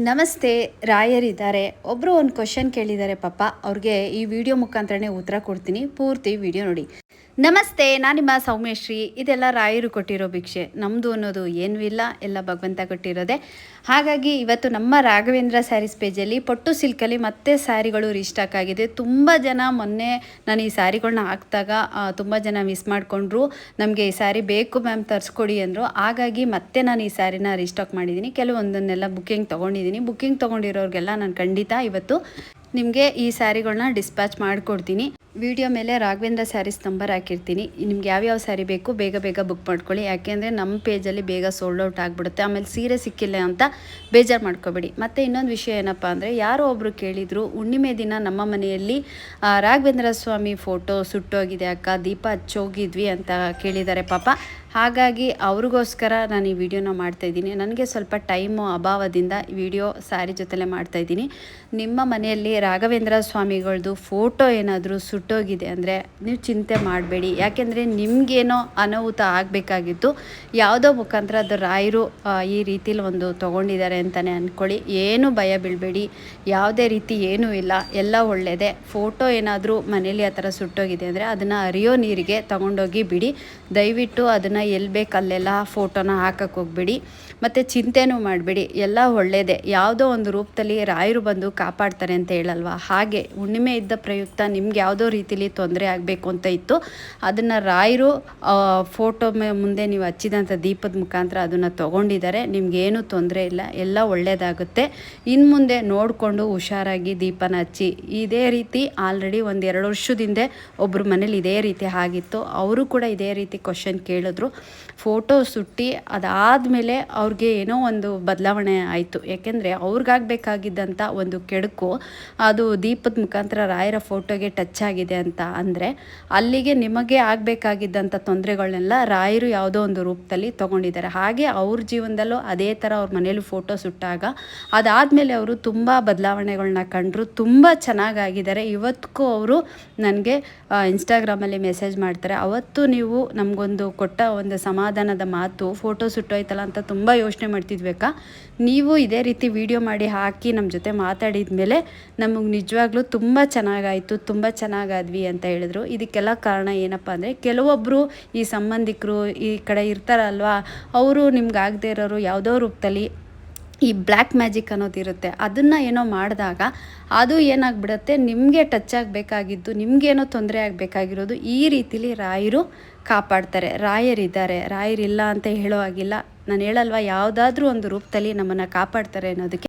ನಮಸ್ತೆ. ರಾಯರಿದ್ದಾರೆ. ಒಬ್ಬರು ಒಂದು ಕ್ವಶನ್ ಕೇಳಿದ್ದಾರೆ ಪಾಪ. ಅವ್ರಿಗೆ ಈ ವಿಡಿಯೋ ಮುಖಾಂತರನೇ ಉತ್ತರ ಕೊಡ್ತೀನಿ. ಪೂರ್ತಿ ವಿಡಿಯೋ ನೋಡಿ. ನಮಸ್ತೆ, ನಾನು ನಿಮ್ಮ ಸೌಮ್ಯಶ್ರೀ. ಇದೆಲ್ಲ ರಾಯರು ಕೊಟ್ಟಿರೋ ಭಿಕ್ಷೆ. ನಮ್ಮದು ಅನ್ನೋದು ಏನೂ ಇಲ್ಲ, ಎಲ್ಲ ಭಗವಂತ ಕೊಟ್ಟಿರೋದೆ. ಹಾಗಾಗಿ ಇವತ್ತು ನಮ್ಮ ರಾಘವೇಂದ್ರ ಸ್ಯಾರೀಸ್ ಪೇಜಲ್ಲಿ ಪಟ್ಟು ಸಿಲ್ಕಲ್ಲಿ ಮತ್ತೆ ಸ್ಯಾರಿಗಳು ರೀಸ್ಟಾಕ್ ಆಗಿದೆ. ತುಂಬ ಜನ ಮೊನ್ನೆ ನಾನು ಈ ಸ್ಯಾರಿಗಳನ್ನ ಹಾಕಿದಾಗ ತುಂಬ ಜನ ಮಿಸ್ ಮಾಡಿಕೊಂಡ್ರು. ನಮಗೆ ಈ ಸ್ಯಾರಿ ಬೇಕು ಮ್ಯಾಮ್, ತರಿಸ್ಕೊಡಿ ಅಂದರು. ಹಾಗಾಗಿ ಮತ್ತೆ ನಾನು ಈ ಸ್ಯಾರಿನ ರೀಸ್ಟಾಕ್ ಮಾಡಿದ್ದೀನಿ. ಕೆಲವೊಂದನ್ನೆಲ್ಲ ಬುಕ್ಕಿಂಗ್ ತೊಗೊಂಡಿದ್ದೀನಿ. ಬುಕ್ಕಿಂಗ್ ತೊಗೊಂಡಿರೋರಿಗೆಲ್ಲ ನಾನು ಖಂಡಿತ ಇವತ್ತು ನಿಮಗೆ ಈ ಸ್ಯಾರಿಗಳನ್ನ ಡಿಸ್ಪ್ಯಾಚ್ ಮಾಡಿಕೊಡ್ತೀನಿ. ವಿಡಿಯೋ ಮೇಲೆ ರಾಘವೇಂದ್ರ ಸ್ಯಾರೀಸ್ ನಂಬರ್ ಹಾಕಿರ್ತೀನಿ. ನಿಮ್ಗೆ ಯಾವ್ಯಾವ ಸ್ಯಾರಿ ಬೇಕು ಬೇಗ ಬೇಗ ಬುಕ್ ಮಾಡ್ಕೊಳ್ಳಿ. ಯಾಕೆಂದರೆ ನಮ್ಮ ಪೇಜಲ್ಲಿ ಬೇಗ ಸೋಲ್ಡ್ ಔಟ್ ಆಗಿಬಿಡುತ್ತೆ. ಆಮೇಲೆ ಸೀರೆ ಸಿಕ್ಕಿಲ್ಲ ಅಂತ ಬೇಜಾರು ಮಾಡ್ಕೋಬೇಡಿ. ಮತ್ತು ಇನ್ನೊಂದು ವಿಷಯ ಏನಪ್ಪ ಅಂದರೆ, ಯಾರೋ ಒಬ್ಬರು ಕೇಳಿದರು, ಹುಣ್ಣಿಮೆ ದಿನ ನಮ್ಮ ಮನೆಯಲ್ಲಿ ರಾಘವೇಂದ್ರ ಸ್ವಾಮಿ ಫೋಟೋ ಸುಟ್ಟೋಗಿದೆ ಅಕ್ಕ, ದೀಪ ಹಚ್ಚೋಗಿದ್ವಿ ಅಂತ ಕೇಳಿದ್ದಾರೆ ಪಾಪ. ಹಾಗಾಗಿ ಅವ್ರಿಗೋಸ್ಕರ ನಾನು ಈ ವಿಡಿಯೋನ ಮಾಡ್ತಾಯಿದ್ದೀನಿ. ನನಗೆ ಸ್ವಲ್ಪ ಟೈಮು ಅಭಾವದಿಂದ ವಿಡಿಯೋ ಸ್ಯಾರಿ ಜೊತೆಲೇ ಮಾಡ್ತಾಯಿದ್ದೀನಿ. ನಿಮ್ಮ ಮನೆಯಲ್ಲಿ ರಾಘವೇಂದ್ರ ಸ್ವಾಮಿಗಳದ್ದು ಫೋಟೋ ಏನಾದರೂ ಸುಟ್ಟೋಗಿದೆ ಅಂದರೆ ನೀವು ಚಿಂತೆ ಮಾಡಬೇಡಿ. ಯಾಕೆಂದರೆ ನಿಮಗೇನೋ ಅನಾಹುತ ಆಗಬೇಕಾಗಿತ್ತು, ಯಾವುದೋ ಮುಖಾಂತರ ಅದು ರಾಯರು ಈ ರೀತಿಲಿ ಒಂದು ತೊಗೊಂಡಿದ್ದಾರೆ ಅಂತಲೇ ಅಂದ್ಕೊಳ್ಳಿ. ಏನೂ ಭಯ ಬೀಳಬೇಡಿ. ಯಾವುದೇ ರೀತಿ ಏನೂ ಇಲ್ಲ, ಎಲ್ಲ ಒಳ್ಳೆಯದೇ. ಫೋಟೋ ಏನಾದರೂ ಮನೇಲಿ ಆ ಥರ ಸುಟ್ಟೋಗಿದೆ ಅಂದರೆ ಅದನ್ನು ಹರಿಯೋ ನೀರಿಗೆ ತಗೊಂಡೋಗಿ ಬಿಡಿ. ದಯವಿಟ್ಟು ಅದನ್ನು ಎಲ್ಲಿ ಬೇಕು ಅಲ್ಲೆಲ್ಲ ಫೋಟೋನ ಹಾಕಕ್ಕೆ ಹೋಗ್ಬೇಡಿ. ಮತ್ತು ಚಿಂತೆನೂ ಮಾಡಬೇಡಿ, ಎಲ್ಲ ಒಳ್ಳೆಯದೇ. ಯಾವುದೋ ಒಂದು ರೂಪದಲ್ಲಿ ರಾಯರು ಬಂದು ಕಾಪಾಡ್ತಾರೆ ಅಂತ ಹೇಳಲ್ವ, ಹಾಗೆ ಹುಣ್ಣಿಮೆ ಇದ್ದ ಪ್ರಯುಕ್ತ ನಿಮ್ಗೆ ಯಾವುದೋ ರೀತಿಲಿ ತೊಂದರೆ ಆಗಬೇಕು ಅಂತ ಇತ್ತು. ಅದನ್ನು ರಾಯರು ಫೋಟೋ ಮುಂದೆ ನೀವು ಹಚ್ಚಿದಂಥ ದೀಪದ ಮುಖಾಂತರ ಅದನ್ನು ತೊಗೊಂಡಿದ್ದಾರೆ. ನಿಮಗೇನು ತೊಂದರೆ ಇಲ್ಲ, ಎಲ್ಲ ಒಳ್ಳೆಯದಾಗುತ್ತೆ. ಇನ್ನು ಮುಂದೆ ನೋಡಿಕೊಂಡು ಹುಷಾರಾಗಿ ದೀಪನ ಹಚ್ಚಿ. ಇದೇ ರೀತಿ ಆಲ್ರೆಡಿ 1-2 ವರ್ಷದಿಂದ ಒಬ್ಬರು ಮನೇಲಿ ಇದೇ ರೀತಿ ಆಗಿತ್ತು. ಅವರು ಕೂಡ ಇದೇ ರೀತಿ ಕ್ವಶನ್ ಕೇಳಿದ್ರು. ಫೋಟೋ ಸುಟ್ಟು ಅದಾದಮೇಲೆ ಅವ್ರಿಗೆ ಏನೋ ಒಂದು ಬದಲಾವಣೆ ಆಯಿತು. ಯಾಕೆಂದರೆ ಅವ್ರಿಗಾಗಬೇಕಾಗಿದ್ದಂಥ ಒಂದು ಕೆಡುಕು ಅದು ದೀಪದ ಮುಖಾಂತರ ರಾಯರ ಫೋಟೋಗೆ ಟಚ್ ಆಗಿದೆ ಅಂತ ಅಂದರೆ, ಅಲ್ಲಿಗೆ ನಿಮಗೆ ಆಗಬೇಕಾಗಿದ್ದಂಥ ತೊಂದರೆಗಳನ್ನೆಲ್ಲ ರಾಯರು ಯಾವುದೋ ಒಂದು ರೂಪದಲ್ಲಿ ತೊಗೊಂಡಿದ್ದಾರೆ. ಹಾಗೆ ಅವ್ರ ಜೀವನದಲ್ಲೂ ಅದೇ ಥರ ಅವ್ರ ಮನೇಲಿ ಫೋಟೋ ಸುಟ್ಟಾಗ ಅದಾದಮೇಲೆ ಅವರು ತುಂಬ ಬದಲಾವಣೆಗಳನ್ನ ಕಂಡರು. ತುಂಬ ಚೆನ್ನಾಗಾಗಿದ್ದಾರೆ. ಇವತ್ತಿಗೂ ಅವರು ನನಗೆ ಇನ್ಸ್ಟಾಗ್ರಾಮಲ್ಲಿ ಮೆಸೇಜ್ ಮಾಡ್ತಾರೆ, ಅವತ್ತು ನೀವು ನಮಗೊಂದು ಕೊಟ್ಟ ಒಂದು ಸಮಾಧಾನದ ಮಾತು, ಫೋಟೋ ಸುಟ್ಟೋಯ್ತಲ್ಲ ಅಂತ ತುಂಬ ಯೋಚನೆ ಮಾಡ್ತಿದ್ಬೇಕಾ, ನೀವು ಇದೇ ರೀತಿ ವಿಡಿಯೋ ಮಾಡಿ ಹಾಕಿ ನಮ್ಮ ಜೊತೆ ಮಾತಾಡಿದ ಮೇಲೆ ನಮಗೆ ನಿಜವಾಗ್ಲೂ ತುಂಬ ಚೆನ್ನಾಗಾಯಿತು, ತುಂಬ ಚೆನ್ನಾಗಾದ್ವಿ ಅಂತ ಹೇಳಿದ್ರು. ಇದಕ್ಕೆಲ್ಲ ಕಾರಣ ಏನಪ್ಪ ಅಂದರೆ, ಕೆಲವೊಬ್ಬರು ಈ ಸಂಬಂಧಿಕರು ಈ ಕಡೆ ಇರ್ತಾರಲ್ವ, ಅವರು ನಿಮ್ಗೆ ಆಗದೆ ಇರೋರು ಯಾವುದೋ ರೂಪದಲ್ಲಿ ಈ ಬ್ಲ್ಯಾಕ್ ಮ್ಯಾಜಿಕ್ ಅನ್ನೋದಿರುತ್ತೆ. ಅದನ್ನು ಏನೋ ಮಾಡಿದಾಗ ಅದು ಏನಾಗ್ಬಿಡುತ್ತೆ, ನಿಮಗೆ ಟಚ್ ಆಗಬೇಕಾಗಿದ್ದು, ನಿಮಗೇನೋ ತೊಂದರೆ ಆಗಬೇಕಾಗಿರೋದು ಈ ರೀತಿಲಿ ರಾಯರು ಕಾಪಾಡ್ತಾರೆ. ರಾಯರಿದ್ದಾರೆ, ರಾಯರಿಲ್ಲ ಅಂತ ಹೇಳೋ ಹಾಗಿಲ್ಲ. ನಾನು ಹೇಳಲ್ವ, ಯಾವುದಾದ್ರೂ ಒಂದು ರೂಪದಲ್ಲಿ ನಮ್ಮನ್ನು ಕಾಪಾಡ್ತಾರೆ ಅನ್ನೋದಕ್ಕೆ